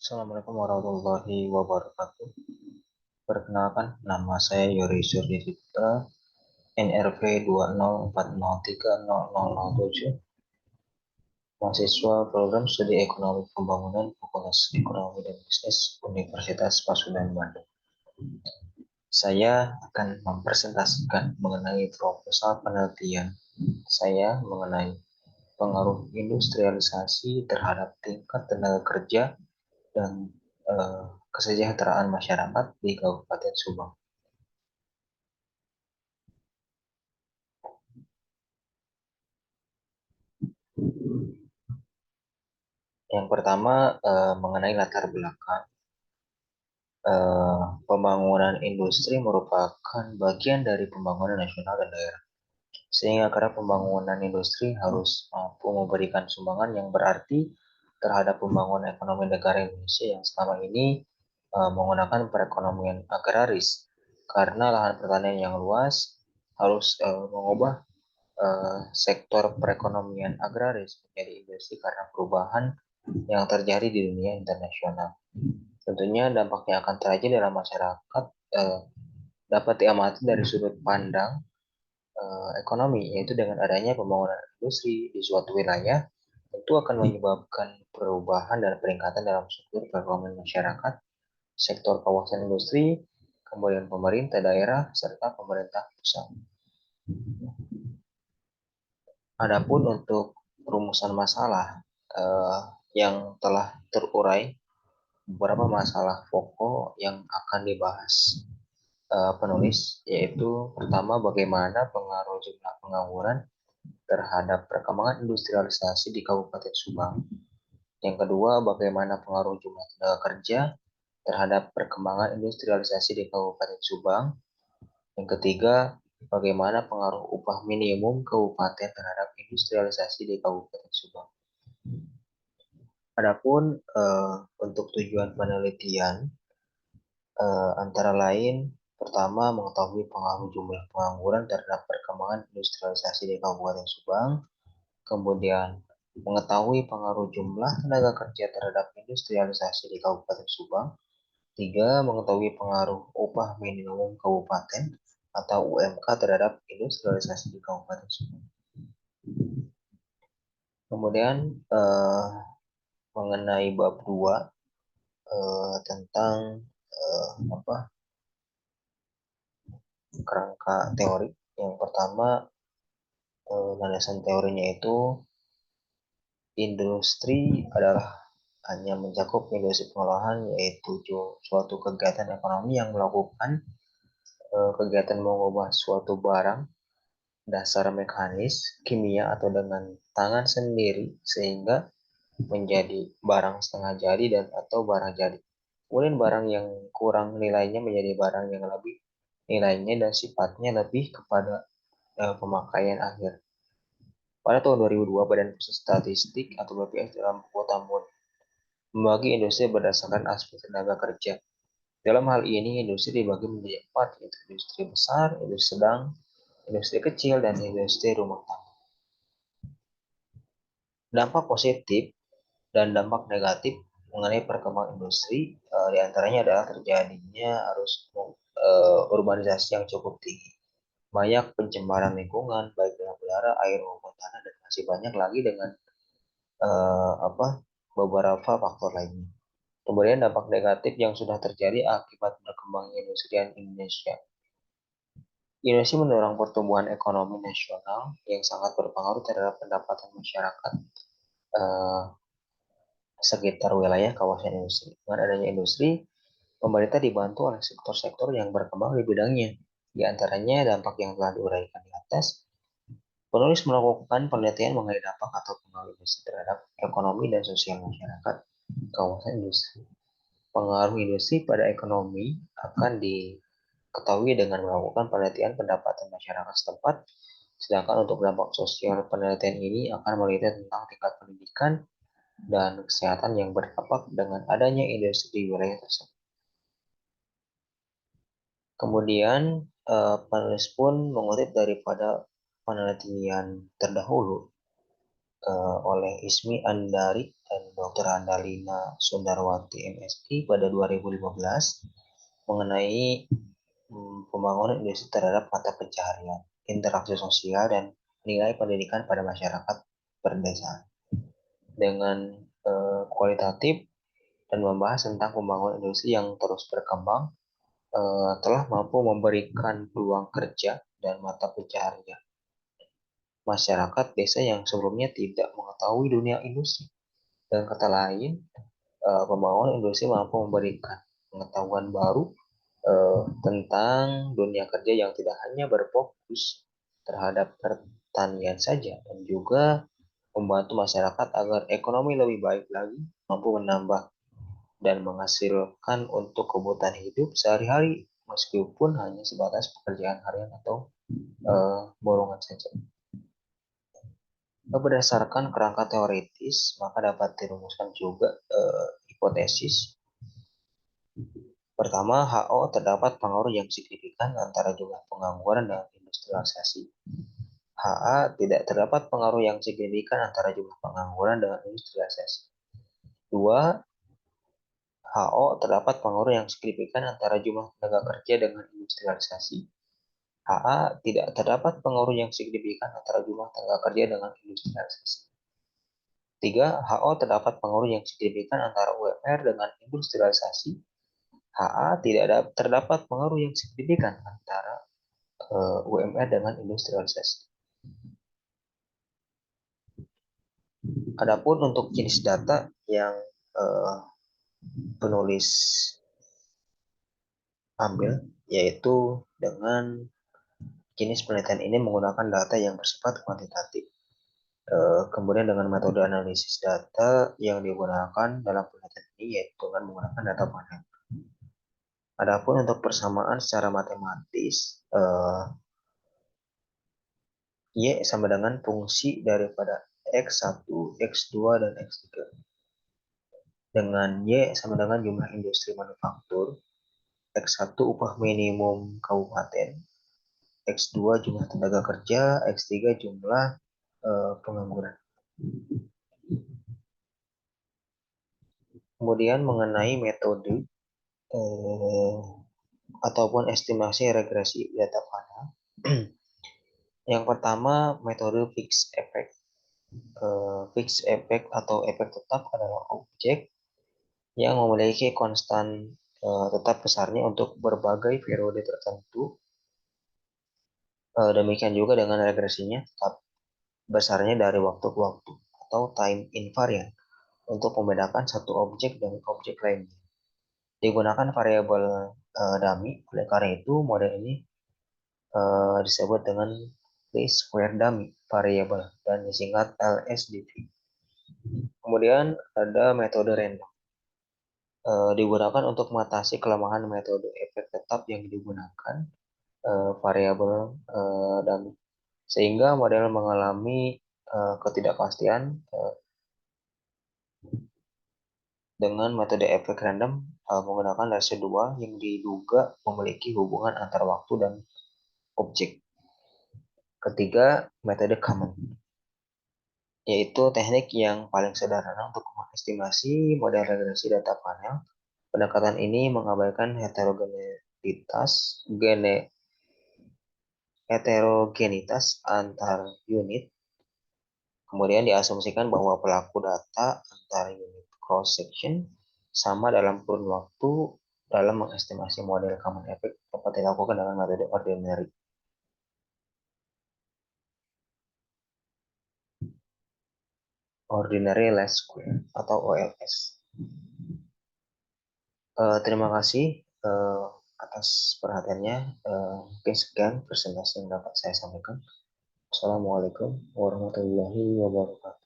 Assalamualaikum warahmatullahi wabarakatuh. Perkenalkan, nama saya Yori Surya Cipta, NRV 20403007, mahasiswa program studi ekonomi pembangunan Fakultas Ekonomi dan Bisnis Universitas Pasundan Bandung. Saya akan mempresentasikan mengenai proposal penelitian saya mengenai pengaruh industrialisasi terhadap tingkat tenaga kerja dan kesejahteraan masyarakat di Kabupaten Subang. Yang pertama mengenai latar belakang. Pembangunan industri merupakan bagian dari pembangunan nasional dan daerah. Sehingga karena pembangunan industri harus mampu memberikan sumbangan yang berarti terhadap pembangunan ekonomi negara Indonesia yang selama ini menggunakan perekonomian agraris. Karena lahan pertanian yang luas harus mengubah sektor perekonomian agraris menjadi industri karena perubahan yang terjadi di dunia internasional. Tentunya dampaknya akan terjadi dalam masyarakat dapat diamati dari sudut pandang ekonomi, yaitu dengan adanya pembangunan industri di suatu wilayah tentu akan menyebabkan perubahan dan peningkatan dalam struktur perekonomian masyarakat, sektor kawasan industri, kemudian pemerintah daerah, serta pemerintah pusat. Adapun untuk perumusan masalah yang telah terurai, beberapa masalah pokok yang akan dibahas penulis, yaitu pertama bagaimana pengaruh jumlah pengangguran terhadap perkembangan industrialisasi di Kabupaten Subang. Yang kedua, bagaimana pengaruh jumlah tenaga kerja terhadap perkembangan industrialisasi di Kabupaten Subang. Yang ketiga, bagaimana pengaruh upah minimum kabupaten terhadap industrialisasi di Kabupaten Subang. Adapun untuk tujuan penelitian antara lain pertama mengetahui pengaruh jumlah pengangguran terhadap perkembangan industrialisasi di Kabupaten Subang, kemudian mengetahui pengaruh jumlah tenaga kerja terhadap industrialisasi di Kabupaten Subang, tiga mengetahui pengaruh upah minimum kabupaten atau UMK terhadap industrialisasi di Kabupaten Subang. Kemudian mengenai bab 2 tentang kerangka teori. Yang pertama, landasan teorinya itu industri adalah hanya mencakup industri pengolahan, yaitu suatu kegiatan ekonomi yang melakukan kegiatan mengubah suatu barang dasar mekanis, kimia, atau dengan tangan sendiri sehingga menjadi barang setengah jadi dan atau barang jadi. Kemudian barang yang kurang nilainya menjadi barang yang lebih nilainya dan sifatnya lebih kepada pemakaian akhir. Pada tahun 2002, Badan Pusat Statistik atau BPS dalam buku tahun membagi industri berdasarkan aspek tenaga kerja. Dalam hal ini, industri dibagi menjadi 4, yaitu industri besar, industri sedang, industri kecil, dan industri rumah tangga. Dampak positif dan dampak negatif mengenai perkembangan industri diantaranya adalah terjadinya arus urbanisasi yang cukup tinggi, banyak pencemaran lingkungan baik dalam udara, air maupun tanah, dan masih banyak lagi dengan beberapa faktor lainnya. Kemudian dampak negatif yang sudah terjadi akibat berkembangnya industri Indonesia. Indonesia mendorong pertumbuhan ekonomi nasional yang sangat berpengaruh terhadap pendapatan masyarakat eh, sekitar wilayah kawasan industri. Dengan adanya industri, pemerintah dibantu oleh sektor-sektor yang berkembang di bidangnya. Di antaranya dampak yang telah diuraikan di atas, penulis melakukan penelitian mengenai dampak atau pengaruh industri terhadap ekonomi dan sosial masyarakat kawasan industri. Pengaruh industri pada ekonomi akan diketahui dengan melakukan penelitian pendapatan masyarakat setempat, sedangkan untuk dampak sosial penelitian ini akan meneliti tentang tingkat pendidikan dan kesehatan yang berdampak dengan adanya industri di wilayah tersebut. Kemudian penulis pun mengutip daripada penelitian terdahulu oleh Ismi Andari dan Dr. Andalina Sundarwati MSI pada 2015 mengenai pembangunan industri terhadap mata pencaharian, interaksi sosial, dan nilai pendidikan pada masyarakat perdesaan dengan kualitatif dan membahas tentang pembangunan industri yang terus berkembang telah mampu memberikan peluang kerja dan mata pencaharian masyarakat desa yang sebelumnya tidak mengetahui dunia industri. Dan kata lain, pembangunan industri mampu memberikan pengetahuan baru tentang dunia kerja yang tidak hanya berfokus terhadap pertanian saja, dan juga membantu masyarakat agar ekonomi lebih baik lagi, mampu menambah dan menghasilkan untuk kebutuhan hidup sehari-hari meskipun hanya sebatas pekerjaan harian atau borongan saja. Berdasarkan kerangka teoritis, maka dapat dirumuskan juga hipotesis. Pertama, HO terdapat pengaruh yang signifikan antara jumlah pengangguran dan industrialisasi. HA tidak terdapat pengaruh yang signifikan antara jumlah pengangguran dengan industrialisasi. Dua, HO terdapat pengaruh yang signifikan antara jumlah tenaga kerja dengan industrialisasi. HA tidak terdapat pengaruh yang signifikan antara jumlah tenaga kerja dengan industrialisasi. 3. HO terdapat pengaruh yang signifikan antara UMR dengan industrialisasi. HA tidak terdapat pengaruh yang signifikan antara UMR dengan industrialisasi. Adapun untuk jenis data yang penulis ambil, yaitu dengan jenis penelitian ini menggunakan data yang bersifat kuantitatif. Kemudian dengan metode analisis data yang digunakan dalam penelitian ini yaitu dengan menggunakan data panel. Adapun untuk persamaan secara matematis, Y sama dengan fungsi daripada X1, X2, dan X3. Dengan Y sama dengan jumlah industri manufaktur, X1 upah minimum kabupaten, X2 jumlah tenaga kerja, X3 jumlah pengangguran. Kemudian mengenai metode ataupun estimasi regresi data panel. Yang pertama, metode fixed effect. Fixed effect atau efek tetap adalah objek yang memiliki konstan tetap besarnya untuk berbagai periode tertentu. Demikian juga dengan regresinya tetap besarnya dari waktu ke waktu atau time invariant untuk membedakan satu objek dari objek lainnya. Digunakan variabel dummy, oleh karena itu model ini disebut dengan least square dummy variable dan disingkat LSDV. Kemudian ada metode random. Digunakan untuk mengatasi kelemahan metode efek tetap yang digunakan variabel dummy, sehingga model mengalami ketidakpastian. Dengan metode efek random menggunakan rasio 2 yang diduga memiliki hubungan antara waktu dan objek. Ketiga, metode common, yaitu teknik yang paling sederhana untuk mengestimasi model regresi data panel. Pendekatan ini mengabaikan heterogenitas antar unit. Kemudian diasumsikan bahwa pelaku data antar unit cross section sama dalam kurun waktu dalam mengestimasi model common effect dapat dilakukan dengan metode ordinary. Ordinary least square atau OLS. Terima kasih atas perhatiannya. Mungkin sekian presentasi yang dapat saya sampaikan. Assalamualaikum warahmatullahi wabarakatuh.